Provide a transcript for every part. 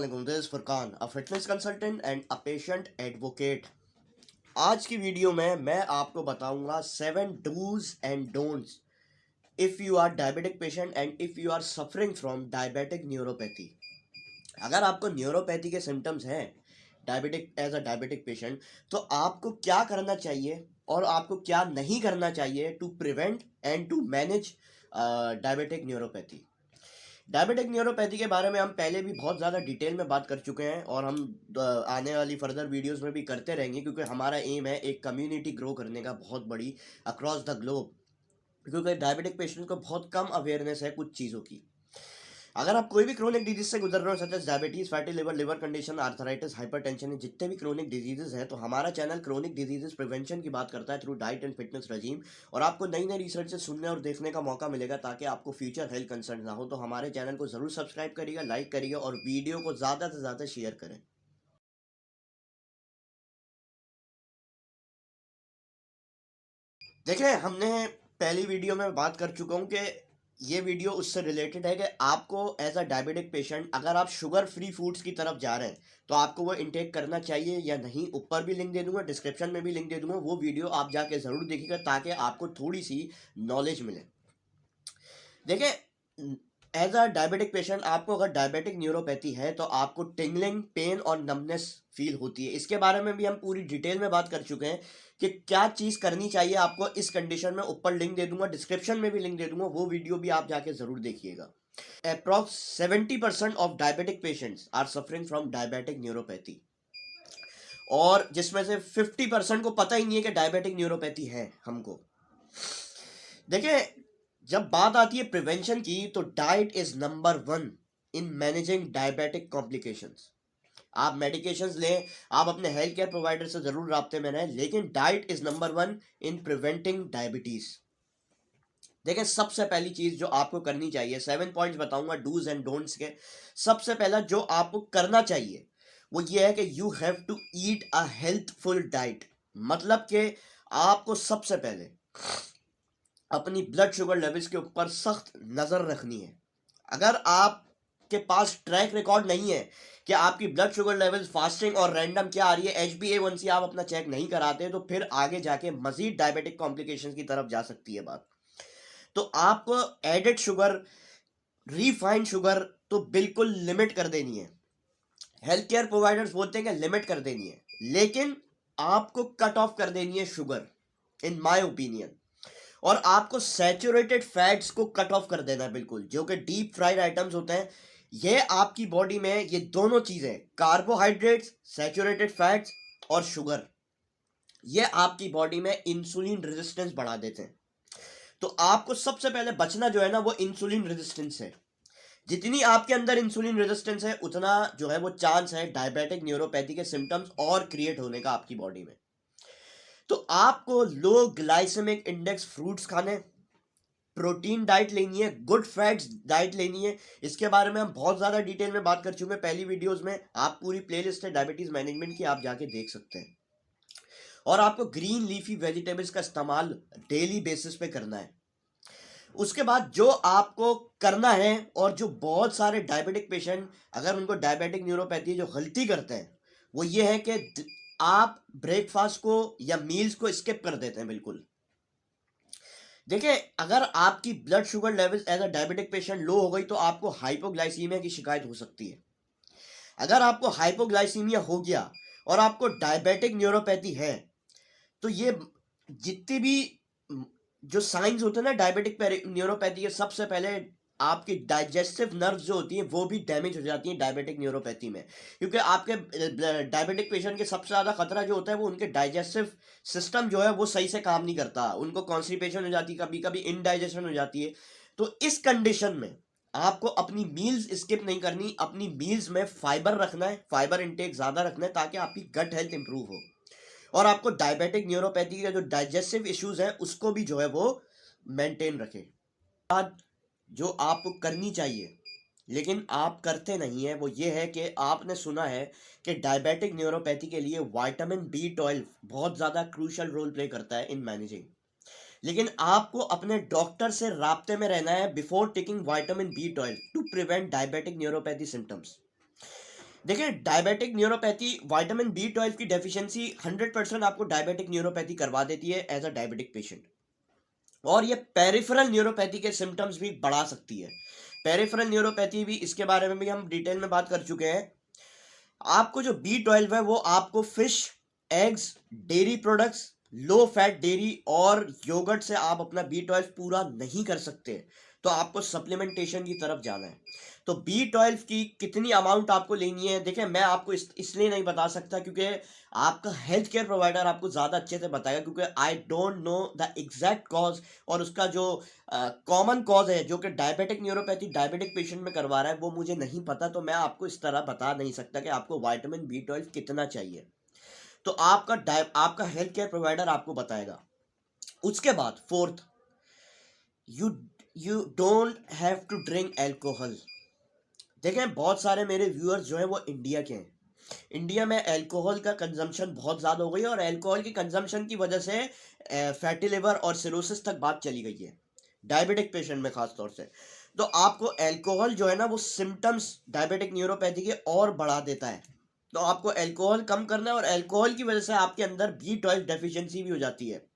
अस्सलामुअलैकुम, this is Furqan, a fitness consultant and a patient advocate. आज की वीडियो में मैं आपको बताऊंगा 7 dos and don'ts if you are diabetic patient and if you are suffering from diabetic neuropathy. अगर आपको न्यूरोपैथी के सिम्टम्स हैं diabetic as a diabetic patient, तो आपको क्या करना चाहिए और आपको क्या नहीं करना चाहिए to prevent and to manage diabetic neuropathy. Diabetic neuropathy के बारे में हम पहले भी बहुत ज़्यादा डिटेल में बात कर चुके हैं और हम आने वाली फर्दर वीडियोस में भी करते रहेंगे, क्योंकि हमारा एम है एक कम्युनिटी ग्रो करने का बहुत बड़ी अक्रॉस द ग्लोब, क्योंकि डायबिटिक पेशेंट को बहुत कम अवेयरनेस है कुछ चीज़ों की। अगर आप कोई भी क्रोनिक डिजीज से गुजर रहे हो, such as diabetes, fatty liver, liver condition, arthritis, hypertension, जितने भी क्रोनिक डिजीजेज हैं, तो हमारा चैनल क्रोनिक डिजीजेज प्रिवेंशन की बात करता है थ्रू डाइट एंड फिटनेस रजीम। और आपको नई नई रिसर्च से सुनने और देखने का मौका मिलेगा ताकि आपको फ्यूचर हेल्थ कंसर्न ना हो। तो हमारे चैनल को जरूर सब्सक्राइब करिएगा, लाइक करिएगा और वीडियो को ज़्यादा से ज़्यादा शेयर करें। देखिए, हमने पहली वीडियो में बात कर चुका हूँ कि ये वीडियो उससे रिलेटेड है कि आपको एज अ डायबिटिक पेशेंट अगर आप शुगर फ्री फूड्स की तरफ जा रहे हैं तो आपको वो इनटेक करना चाहिए या नहीं। ऊपर भी लिंक दे दूंगा, डिस्क्रिप्शन में भी लिंक दे दूंगा, वो वीडियो आप जाके ज़रूर देखिएगा ताकि आपको थोड़ी सी नॉलेज मिले। देखिए, एज अ डायबिटिक पेशेंट आपको अगर डायबिटिक न्यूरोपैथी है तो आपको टिंगलिंग, पेन और नमनेस फील होती है। इसके बारे में भी हम पूरी डिटेल में बात कर चुके हैं कि क्या चीज़ करनी चाहिए आपको इस कंडीशन में। ऊपर लिंक दे दूंगा, डिस्क्रिप्शन में भी लिंक दे दूंगा, वो वीडियो भी आप जाके ज़रूर देखिएगा। Approx 70% of diabetic patients are suffering from diabetic neuropathy, और जिसमें से 50% को पता ही नहीं है कि डायबिटिक न्यूरोपैथी है हमको। देखिए, जब बात आती है प्रिवेंशन की तो diet is number 1 in managing diabetic complications. आप मेडिकेशंस लें, आप अपने हेल्थ केयर प्रोवाइडर से जरूर राब्ते में रहें, लेकिन diet is number 1 in preventing diabetes. देखिए, सबसे पहली चीज जो आपको करनी चाहिए, 7 पॉइंट्स बताऊंगा डूज एंड डोंट्स के। सबसे पहला जो आपको करना चाहिए वो ये है कि you have to eat a healthful diet. मतलब कि आपको सबसे पहले अपनी ब्लड शुगर लेवल्स के ऊपर सख्त नज़र रखनी है। अगर आपके पास ट्रैक रिकॉर्ड नहीं है कि आपकी ब्लड शुगर लेवल्स फास्टिंग और रैंडम क्या आ रही है, HbA1c आप अपना चेक नहीं कराते, तो फिर आगे जाके मजीद डायबिटिक कॉम्प्लिकेशंस की तरफ जा सकती है बात। तो आपको एडेड शुगर, रिफाइंड शुगर तो बिल्कुल लिमिट कर देनी है। हेल्थ केयर प्रोवाइडर्स बोलते हैं कि लिमिट कर देनी है, लेकिन आपको कट ऑफ कर देनी है शुगर, इन माय ओपिनियन। और आपको सैचुरेटेड फैट्स को कट ऑफ कर देना है बिल्कुल, जो कि डीप फ्राइड आइटम्स होते हैं। ये आपकी बॉडी में ये दोनों चीजें, कार्बोहाइड्रेट्स, सैचुरेटेड फैट्स और शुगर, ये आपकी बॉडी में इंसुलिन रेजिस्टेंस बढ़ा देते हैं। तो आपको सबसे पहले बचना जो है ना, वो इंसुलिन रेजिस्टेंस है। जितनी आपके अंदर इंसुलिन रेजिस्टेंस है उतना जो है वो चांस है डायबिटिक न्यूरोपैथी के सिम्टम्स और क्रिएट होने का आपकी बॉडी में। तो आपको लो ग्लाइसेमिक इंडेक्स फ्रूट्स खाने, प्रोटीन डाइट लेनी है, गुड फैट्स डाइट लेनी है। इसके बारे में हम बहुत ज़्यादा डिटेल में बात कर चुके हैं पहली वीडियोस में। आप पूरी प्लेलिस्ट है डायबिटीज़ मैनेजमेंट की, आप जाके देख सकते हैं। और आपको ग्रीन लीफी वेजिटेबल्स का इस्तेमाल डेली बेसिस पे करना है। उसके बाद जो आपको करना है, और जो बहुत सारे डायबिटिक पेशेंट अगर उनको डायबिटिक न्यूरोपैथी जो गलती करते हैं वो ये है कि आप ब्रेकफास्ट को या मील्स को स्किप कर देते हैं बिल्कुल। देखिए, अगर आपकी blood sugar level as a diabetic patient low हो गई तो आपको हाइपोग्लाइसीमिया की शिकायत हो सकती है। अगर आपको हाइपोग्लाइसीमिया हो गया और आपको डायबिटिक न्यूरोपैथी है, तो ये जितनी भी जो साइंस होते हैं ना डायबिटिक न्यूरोपैथी के, सबसे पहले आपकी डाइजेस्टिव नर्व्स जो होती हैं वो भी डैमेज हो जाती हैं डायबिटिक न्यूरोपैथी में। क्योंकि आपके डायबिटिक पेशेंट के सबसे ज़्यादा खतरा जो होता है वो उनके डाइजेस्टिव सिस्टम जो है वो सही से काम नहीं करता, उनको कॉन्स्टिपेशन हो जाती है, कभी कभी इनडाइजेशन हो जाती है। तो इस कंडीशन में आपको अपनी मील्स स्किप नहीं करनी, अपनी मील्स में फाइबर रखना है, फाइबर इंटेक ज़्यादा रखना है ताकि आपकी गट हेल्थ इंप्रूव हो और आपको डायबिटिक न्यूरोपैथी का जो डाइजेस्टिव इश्यूज है उसको भी जो है वो मेंटेन रखे। बात जो आपको करनी चाहिए लेकिन आप करते नहीं है वो ये है कि आपने सुना है कि डायबिटिक न्यूरोपैथी के लिए विटामिन B12 बहुत ज़्यादा क्रूशल रोल प्ले करता है इन मैनेजिंग। लेकिन आपको अपने डॉक्टर से राब्ते में रहना है before taking vitamin B12 to prevent diabetic neuropathy symptoms. देखिए, डायबिटिक न्यूरोपैथी विटामिन बी 12 की डेफिशिएंसी 100% आपको डायबिटिक न्यूरोपैथी करवा देती है एज अ डायबिटिक पेशेंट। और ये पेरिफेरल न्यूरोपैथी के सिम्टम्स भी बढ़ा सकती है। पेरिफेरल न्यूरोपैथी भी, इसके बारे में भी हम डिटेल में बात कर चुके हैं। आपको जो बी 12 है वो आपको fish, eggs, dairy products, low fat dairy और योगर्ट से आप अपना बी 12 पूरा नहीं कर सकते, तो आपको सप्लीमेंटेशन की तरफ जाना है। तो बी 12 की कितनी अमाउंट आपको लेनी है, देखिए मैं आपको इसलिए नहीं बता सकता क्योंकि आपका हेल्थ केयर प्रोवाइडर आपको ज़्यादा अच्छे से बताएगा, क्योंकि I don't know the exact cause और उसका जो कॉमन कॉज है जो कि डायबिटिक न्यूरोपैथी डायबिटिक पेशेंट में करवा रहा है वो मुझे नहीं पता। तो मैं आपको इस तरह बता नहीं सकता कि आपको विटामिन बी 12 कितना चाहिए, तो आपका हेल्थ केयर प्रोवाइडर आपको बताएगा। उसके बाद fourth, you you don't have to drink alcohol. देखें, बहुत सारे मेरे व्यूअर्स जो हैं वो इंडिया के हैं। इंडिया में अल्कोहल का कंजम्पशन बहुत ज़्यादा हो गई है और अल्कोहल की कंजम्पशन की वजह से फैटी लिवर और सिरोसिस तक बात चली गई है, डायबिटिक पेशेंट में खास तौर से। तो आपको अल्कोहल जो है ना वो सिम्टम्स डायबिटिक न्यूरोपैथी के और बढ़ा देता है। तो आपको अल्कोहल कम करना है और अल्कोहल की वजह से आपके अंदर बी 12 डेफिशिएंसी भी हो जाती है,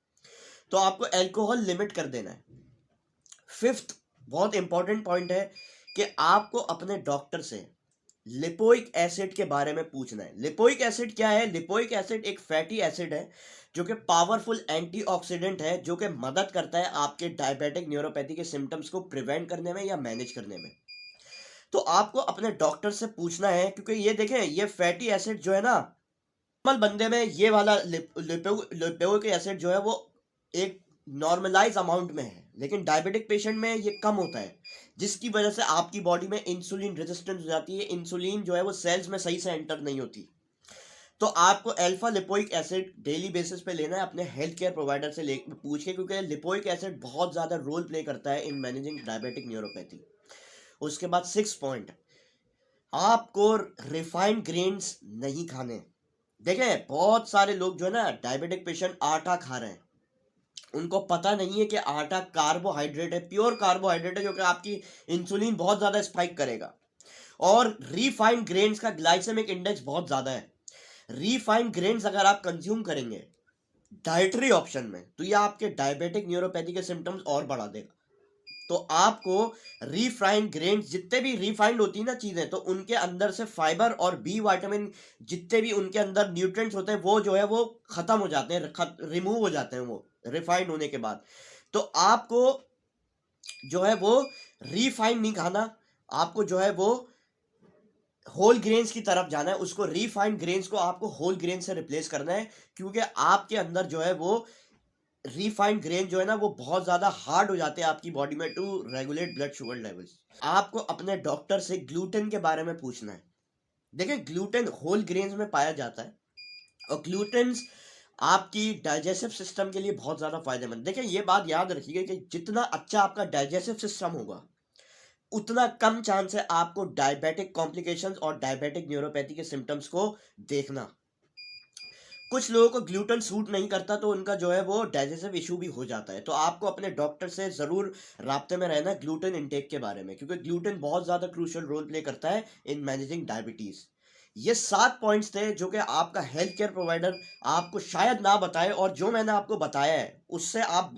तो आपको अल्कोहल लिमिट कर देना है। फिफ्थ बहुत इंपॉर्टेंट पॉइंट है कि आपको अपने डॉक्टर से लिपोइक एसिड के बारे में पूछना है। लिपोइक एसिड क्या है? लिपोइक एसिड एक फैटी एसिड है जो कि पावरफुल एंटीऑक्सीडेंट है, जो कि मदद करता है आपके डायबिटिक न्यूरोपैथी के सिम्टम्स को प्रिवेंट करने में या मैनेज करने में। तो आपको अपने डॉक्टर से पूछना है, क्योंकि ये देखें, ये फैटी एसिड जो है ना, नॉर्मल बंदे में ये वाला लिपोइक एसिड जो है वो एक नॉर्मलाइज अमाउंट में है, लेकिन डायबिटिक पेशेंट में ये कम होता है, जिसकी वजह से आपकी बॉडी में इंसुलिन रेजिस्टेंस हो जाती है। इंसुलिन जो है वो सेल्स में सही से एंटर नहीं होती। तो आपको alpha lipoic acid daily basis पे लेना है अपने हेल्थ केयर प्रोवाइडर से पूछ के, क्योंकि लिपोइक एसिड बहुत ज़्यादा रोल प्ले करता है इन मैनेजिंग डायबिटिक न्यूरोपैथी। उसके बाद 6 पॉइंट, आपको रिफाइंड ग्रेन्स नहीं खाने। देखें, बहुत सारे लोग जो है ना डायबिटिक पेशेंट आटा खा रहे हैं, उनको पता नहीं है कि आटा कार्बोहाइड्रेट है, प्योर कार्बोहाइड्रेट है, जो कि आपकी इंसुलिन बहुत ज़्यादा स्पाइक करेगा। और रिफाइंड ग्रेन्स का ग्लाइसेमिक इंडेक्स बहुत ज़्यादा है। रिफाइंड ग्रेन्स अगर आप कंज्यूम करेंगे डाइटरी ऑप्शन में, तो ये आपके डायबिटिक न्यूरोपैथी के सिम्टम्स और बढ़ा देगा। तो आपको रिफाइंड ग्रेन्स, जितने भी रिफाइंड होती है ना चीज़ें, तो उनके अंदर से फाइबर और बी विटामिन, जितने भी उनके अंदर न्यूट्रिएंट्स होते हैं वो जो है वो ख़त्म हो जाते हैं, रिमूव हो जाते हैं वो रिफाइंड होने के बाद। तो आपको जो है वो रिफाइंड नहीं खाना, आपको जो है वो होल ग्रेन्स की तरफ जाना है। उसको रिफाइंड ग्रेन्स को आपको होल ग्रेन से रिप्लेस करना है, क्योंकि आपके अंदर जो है वो रिफाइंड ग्रेन जो है ना वो बहुत ज़्यादा हार्ड हो जाते हैं आपकी बॉडी में to regulate blood sugar levels. आपको अपने डॉक्टर से ग्लूटेन के बारे में पूछना है। देखिए, ग्लूटेन होल ग्रेन्स में पाया जाता है और ग्लूटेन्स आपकी डाइजेस्टिव सिस्टम के लिए बहुत ज़्यादा फायदेमंद। देखिए, ये बात याद रखिए कि जितना अच्छा आपका डाइजेस्टिव सिस्टम होगा उतना कम चांस है आपको डायबिटिक कॉम्प्लिकेशंस और डायबिटिक न्यूरोपैथी के सिम्टम्स को देखना। कुछ लोगों को ग्लूटेन सूट नहीं करता, तो उनका जो है वो डाइजेस्टिव इशू भी हो जाता है। तो आपको अपने डॉक्टर से ज़रूर राब्ते में रहना है ग्लूटेन इंटेक के बारे में, क्योंकि ग्लूटेन बहुत ज़्यादा क्रूशियल रोल प्ले करता है इन मैनेजिंग डायबिटीज़। ये 7 पॉइंट्स थे जो कि आपका हेल्थ केयर प्रोवाइडर आपको शायद ना बताए, और जो मैंने आपको बताया है उससे आप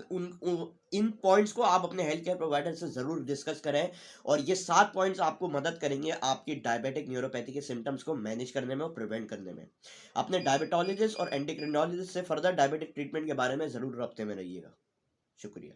इन पॉइंट्स को आप अपने हेल्थ केयर प्रोवाइडर से ज़रूर डिस्कस करें। और ये 7 पॉइंट्स आपको मदद करेंगे आपकी डायबिटिक न्यूरोपैथी के सिम्टम्स को मैनेज करने में और प्रिवेंट करने में। अपने डायबिटोलॉजिस्ट और एंडोक्रिनोलॉजिस्ट से फर्दर डायबिटिक ट्रीटमेंट के बारे में ज़रूर रब्ते में रहिएगा। शुक्रिया।